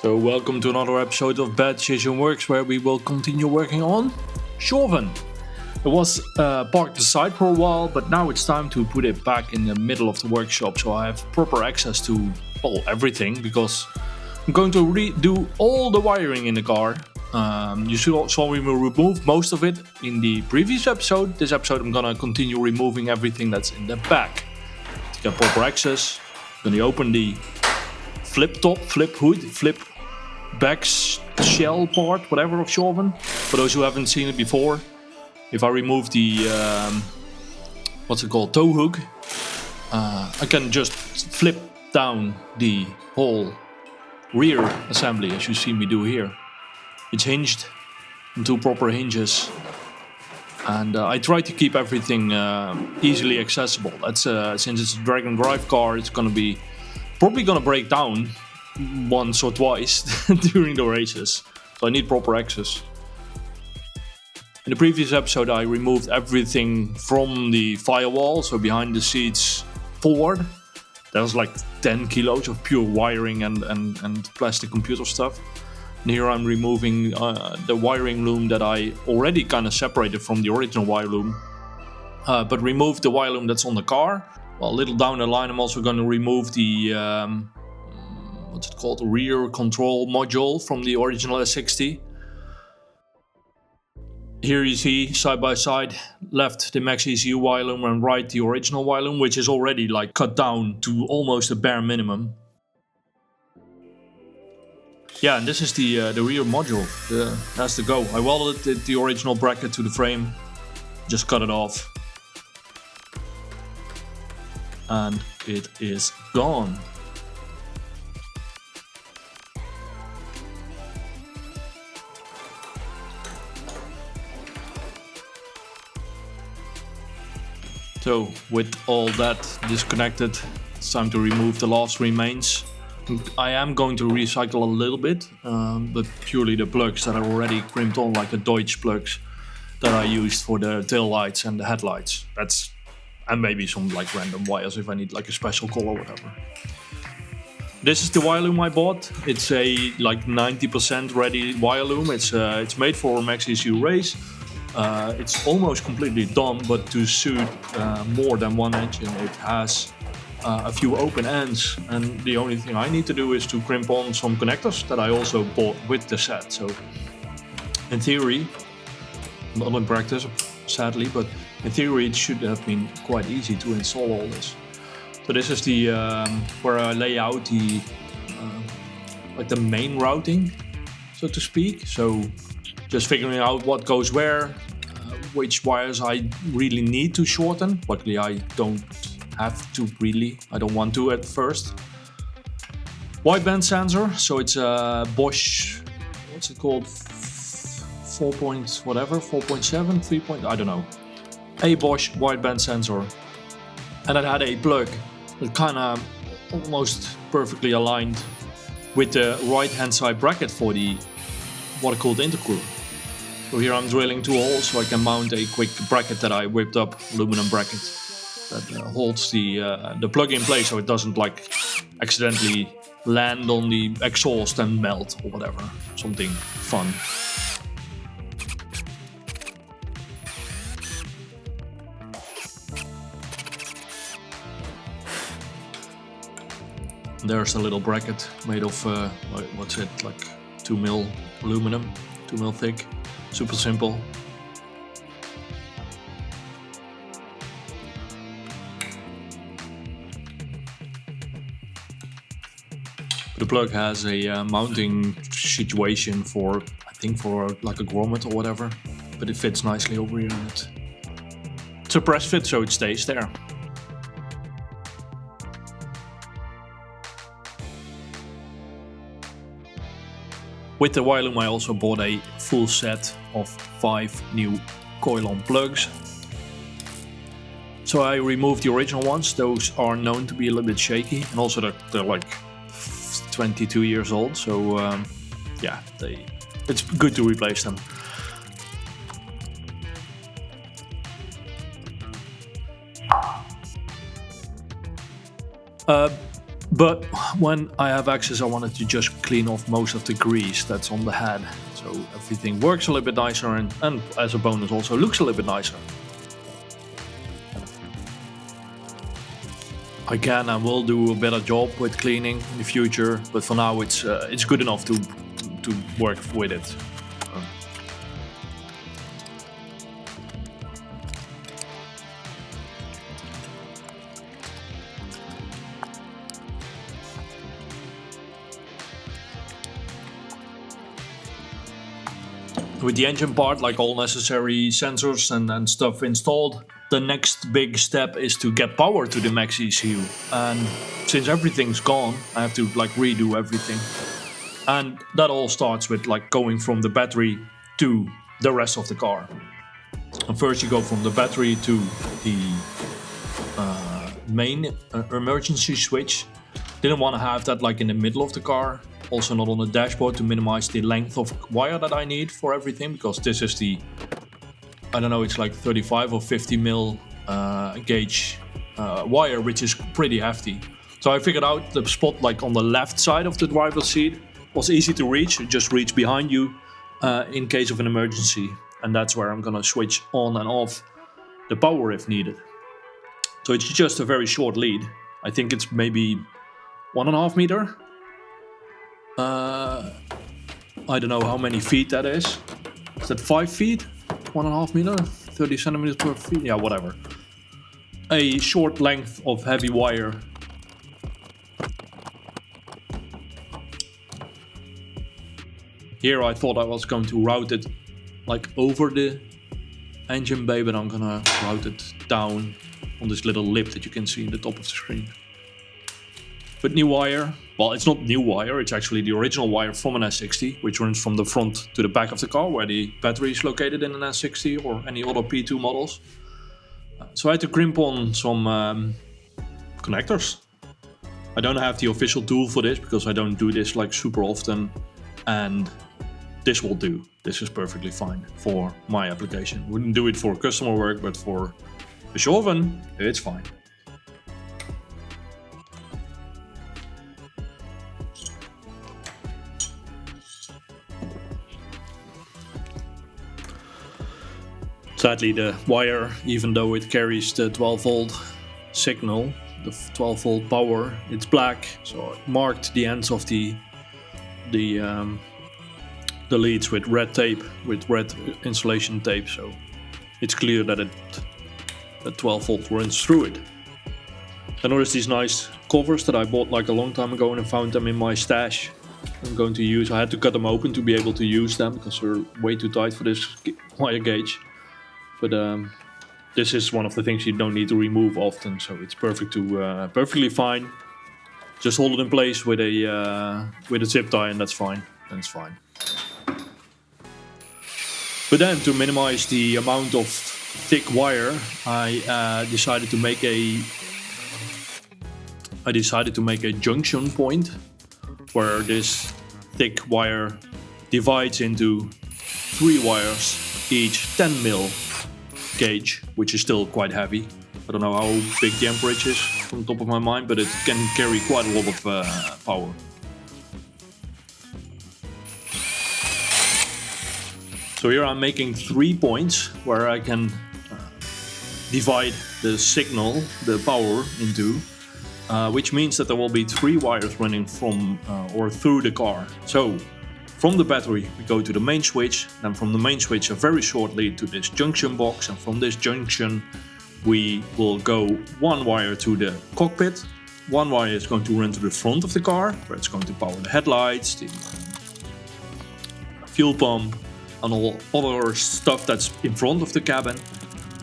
So welcome to another episode of Bad Decision Works, where we will continue working on Tjorven. It was parked aside for a while, but now it's time to put it back in the middle of the workshop, so I have proper access to everything, because I'm going to redo all the wiring in the car. You saw me remove most of it in the previous episode. This episode I'm gonna continue removing everything that's in the back. To get proper access, I'm gonna open the flip top, flip hood, flip back shell part, whatever, of Tjorven. For those who haven't seen it before, if I remove the tow hook, I can just flip down the whole rear assembly, as you see me do here. It's hinged on two proper hinges, and I try to keep everything easily accessible. That's since it's a drag and drive car, it's probably gonna break down once or twice during the races, so I need proper access. In the previous episode I removed everything from the firewall, so behind the seats forward. That was like 10 kilos of pure wiring and plastic computer stuff. And here I'm removing the wiring loom that I already kind of separated from the original wire loom, but removed the wire loom that's on the car. Well, a little down the line I'm also going to remove the rear control module from the original S60. Here you see, side by side, left the MaxxECU wire loom and right the original wire loom, which is already like cut down to almost a bare minimum. Yeah, and this is the rear module. Has to go. I welded the original bracket to the frame, just cut it off, and it is gone. So with all that disconnected, it's time to remove the last remains. I am going to recycle a little bit, but purely the plugs that are already crimped on, like the Deutsch plugs that I used for the tail lights and the headlights. And maybe some like random wires if I need like a special color or whatever. This is the wire loom I bought. It's a like 90% ready wire loom. It's made for MaxxECU race. It's almost completely done, but to suit more than one engine, it has a few open ends, and the only thing I need to do is to crimp on some connectors that I also bought with the set. So in theory, not in practice sadly, but in theory it should have been quite easy to install all this. So this is the where I lay out the like the main routing, so to speak. So just figuring out what goes where, which wires I really need to shorten. Luckily I don't have to really, I don't want to at first. Wideband sensor, so it's a Bosch, what's it called, 4.7, 3 point, I don't know. A Bosch wideband sensor. And it had a plug that kind of almost perfectly aligned with the right hand side bracket for the water cooled intercooler. So here I'm drilling 2 holes so I can mount a quick bracket that I whipped up, aluminum bracket, that holds the plug in place so it doesn't like accidentally land on the exhaust and melt or whatever. Something fun. There's a little bracket made of what's it, like 2 mil aluminum, 2 mil thick, super simple. The plug has a mounting situation for, I think, for like a grommet or whatever, but it fits nicely over here in it. It's a press fit, so it stays there. With the wire loom I also bought a full set of 5 new coil-on plugs. So I removed the original ones. Those are known to be a little bit shaky, and also they're like 22 years old, so yeah, it's good to replace them. But when I have access, I wanted to just clean off most of the grease that's on the head, so everything works a little bit nicer, and as a bonus also looks a little bit nicer. I can and will do a better job with cleaning in the future, but for now it's good enough to work with it. With the engine part, like all necessary sensors and stuff installed, the next big step is to get power to the MaxxECU. And since everything's gone, I have to like redo everything. And that all starts with like going from the battery to the rest of the car. And first you go from the battery to the main emergency switch. Didn't want to have that like in the middle of the car. Also not on the dashboard, to minimize the length of wire that I need for everything, because this is the, I don't know, it's like 35 or 50 mil gauge wire, which is pretty hefty. So I figured out the spot like on the left side of the driver's seat was easy to reach. You just reach behind you in case of an emergency, and that's where I'm gonna switch on and off the power if needed. So it's just a very short lead. I think it's maybe 1.5 meters. I don't know how many feet that is. Is that 5 feet? 1.5 meters? 30 centimeters per feet? Yeah, whatever. A short length of heavy wire. Here I thought I was going to route it like over the engine bay, but I'm gonna route it down on this little lip that you can see in the top of the screen. But new wire, well, it's not new wire, it's actually the original wire from an S60, which runs from the front to the back of the car, where the battery is located in an S60 or any other P2 models. So I had to crimp on some connectors. I don't have the official tool for this, because I don't do this like super often, and this will do. This is perfectly fine for my application. Wouldn't do it for customer work, but for the Tjorven, it's fine. Sadly, the wire, even though it carries the 12 volt signal, the 12 volt power, it's black. So I marked the ends of the leads with red tape, with red insulation tape. So it's clear that the 12 volt runs through it. I noticed these nice covers that I bought like a long time ago, and I found them in my stash. I'm going to use. I had to cut them open to be able to use them, because they're way too tight for this wire gauge. But this is one of the things you don't need to remove often, so it's perfectly fine. Just hold it in place with a zip tie, and that's fine. Then it's fine. But then, to minimize the amount of thick wire, I decided to make a junction point where this thick wire divides into 3 wires, each 10 mil gauge, which is still quite heavy. I don't know how big the amperage is from the top of my mind, but it can carry quite a lot of power. So here I'm making 3 points where I can divide the signal, the power, into, which means that there will be 3 wires running from or through the car. So from the battery we go to the main switch, then from the main switch a very short lead to this junction box, and from this junction we will go 1 wire to the cockpit. 1 wire is going to run to the front of the car, where it's going to power the headlights, the fuel pump, and all other stuff that's in front of the cabin.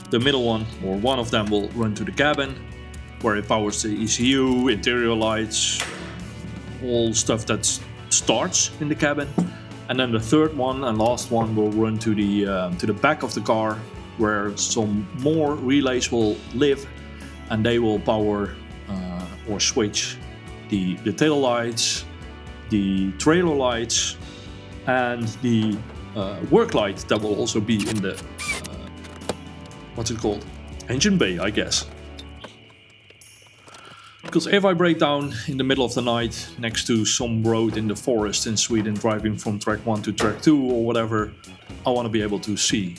The middle one, or one of them, will run to the cabin, where it powers the ECU, interior lights, all stuff that starts in the cabin. And then the third one and last one will run to the back of the car, where some more relays will live, and they will power or switch the tail lights, the trailer lights, and the work light that will also be in the what's it called? Engine bay, I guess. Because if I break down in the middle of the night next to some road in the forest in Sweden, driving from track 1 to track 2 or whatever, I want to be able to see.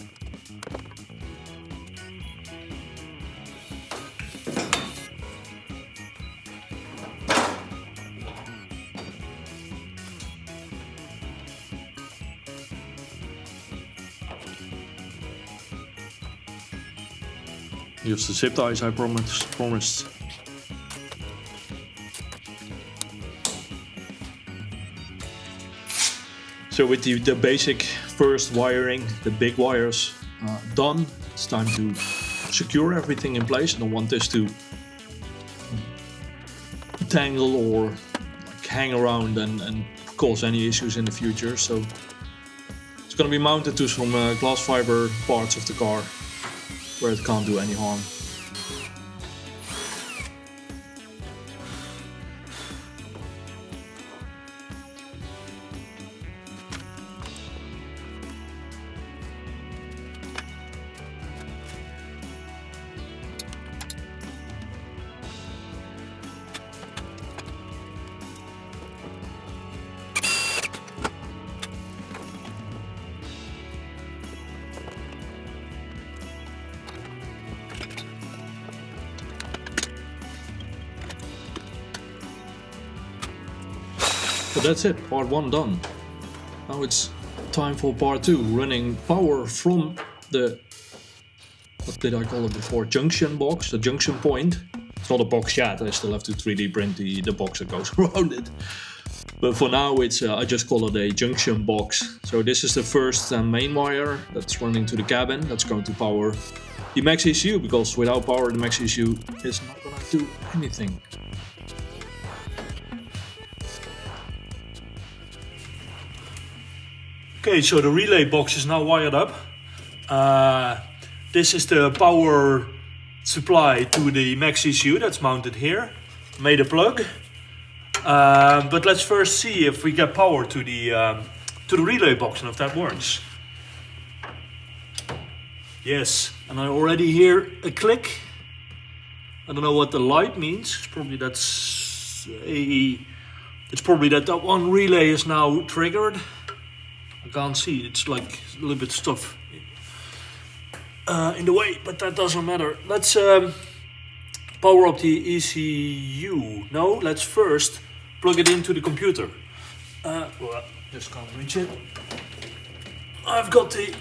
Here's the zip ties I promised. So with the basic first wiring, the big wires done, it's time to secure everything in place. I don't want this to tangle or like hang around and cause any issues in the future. So it's going to be mounted to some glass fiber parts of the car where it can't do any harm. But that's it, part 1 done. Now it's time for part 2, running power from the, what did I call it before, junction box, the junction point. It's not a box yet, I still have to 3D print the box that goes around it. But for now it's, I just call it a junction box. So this is the first main wire that's running to the cabin, that's going to power the MaxxECU, because without power the MaxxECU is not going to do anything. Okay, so the relay box is now wired up. This is the power supply to the MaxxECU that's mounted here. Made a plug. But let's first see if we get power to the relay box and if that works. Yes, and I already hear a click. I don't know what the light means. It's probably that one relay is now triggered. I can't see, it's like a little bit stuff in the way, but that doesn't matter. Let's power up the ECU. No, let's first plug it into the computer. Well, just can't reach it. I've got the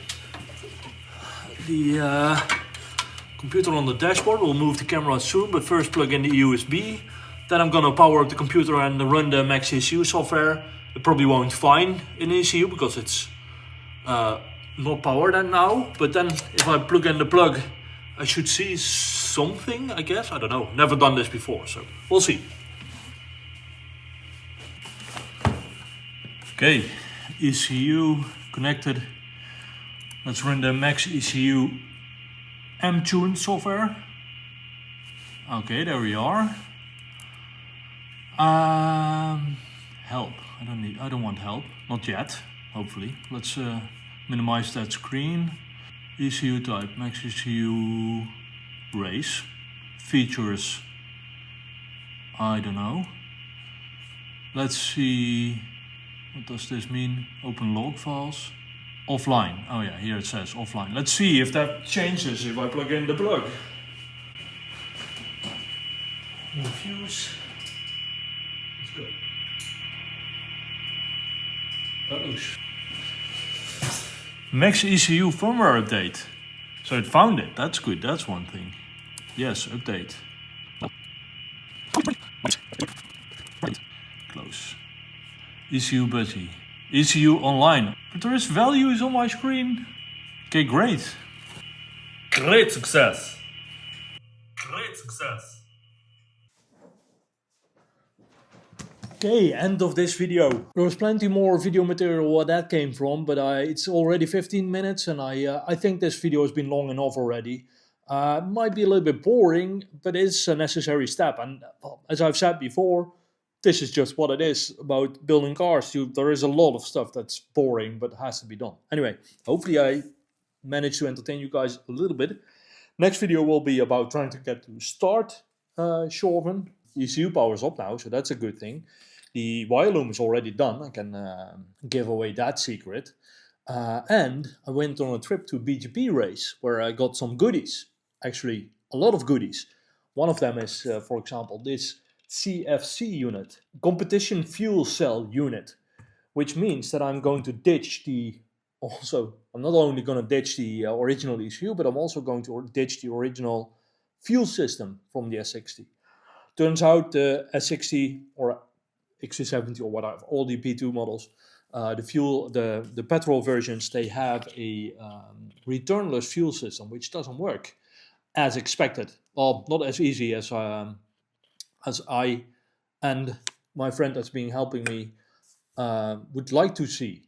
computer on the dashboard. We'll move the camera soon, but first plug in the USB. Then I'm gonna power up the computer and run the MaxxECU software. It probably won't find an ECU because it's not powered now. But then if I plug in the plug, I should see something, I guess. I don't know. Never done this before, so we'll see. Okay, ECU connected. Let's run the MaxxECU M-Tune software. Okay, there we are. Help. I don't want help. Not yet, hopefully. Let's minimize that screen. ECU type, MaxxECU race. Features, I don't know. Let's see, what does this mean? Open log files. Offline. Oh yeah, here it says offline. Let's see if that changes if I plug in the plug. Infuse. Let's go. MaxxECU firmware update. So it found it. That's good. That's one thing. Yes, update. Close. ECU busy. ECU online. But there is values on my screen. Okay, great. Great success. Great success. Okay, end of this video. There was plenty more video material where that came from, but it's already 15 minutes and I think this video has been long enough already. Might be a little bit boring, but it's a necessary step. And as I've said before, this is just what it is about building cars. There is a lot of stuff that's boring, but has to be done. Anyway, hopefully I managed to entertain you guys a little bit. Next video will be about trying to get to start Tjorven. ECU powers up now, so that's a good thing. The wire loom is already done. I can give away that secret. And I went on a trip to a BGP race where I got some goodies. Actually, a lot of goodies. One of them is, for example, this CFC unit, competition fuel cell unit, which means that I'm going to ditch I'm not only going to ditch the original ECU, but I'm also going to ditch the original fuel system from the S60. Turns out the S60 or XC70 or whatever, all the P2 models, the petrol versions, they have a returnless fuel system, which doesn't work as expected. Well, not as easy as I and my friend that's been helping me would like to see.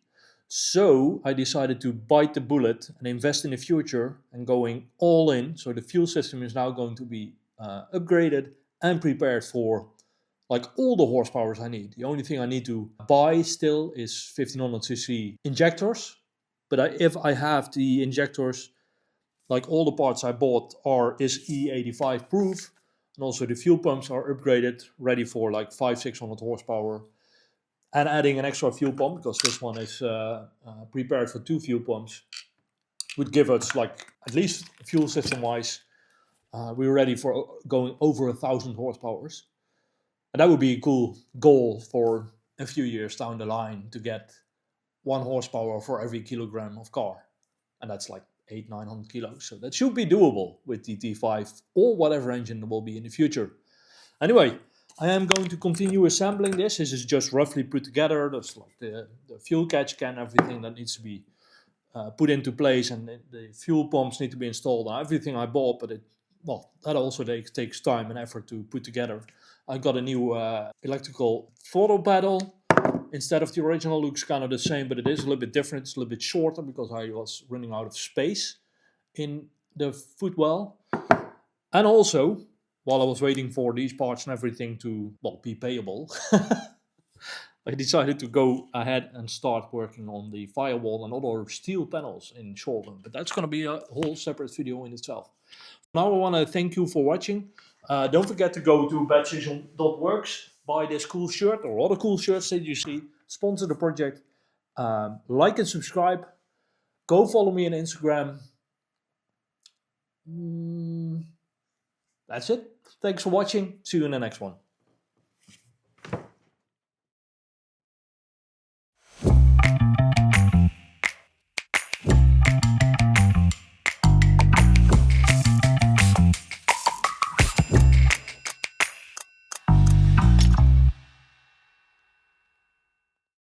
So I decided to bite the bullet and invest in the future and going all in. So the fuel system is now going to be upgraded and prepared for like all the horsepowers I need. The only thing I need to buy still is 1500cc injectors. But if I have the injectors, like all the parts I bought is E85 proof. And also the fuel pumps are upgraded, ready for like 500-600 horsepower. And adding an extra fuel pump, because this one is prepared for 2 fuel pumps, would give us, like, at least fuel system wise, we're ready for going over 1,000 horsepower. And that would be a cool goal for a few years down the line, to get 1 horsepower for every kilogram of car. And that's like 800-900 kilos. So that should be doable with the T5 or whatever engine there will be in the future. Anyway, I am going to continue assembling this. This is just roughly put together. There's like the fuel catch can, everything that needs to be put into place, and the fuel pumps need to be installed. Now, everything I bought, but that also takes time and effort to put together. I got a new electrical throttle pedal. Instead of the original, looks kind of the same, but it is a little bit different. It's a little bit shorter because I was running out of space in the footwell. And also, while I was waiting for these parts and everything to be payable, I decided to go ahead and start working on the firewall and other steel panels in Tjorven. But that's going to be a whole separate video in itself. Now I want to thank you for watching. Don't forget to go to badcision.works, buy this cool shirt or other cool shirts that you see, sponsor the project, like and subscribe, go follow me on Instagram. That's it. Thanks for watching. See you in the next one.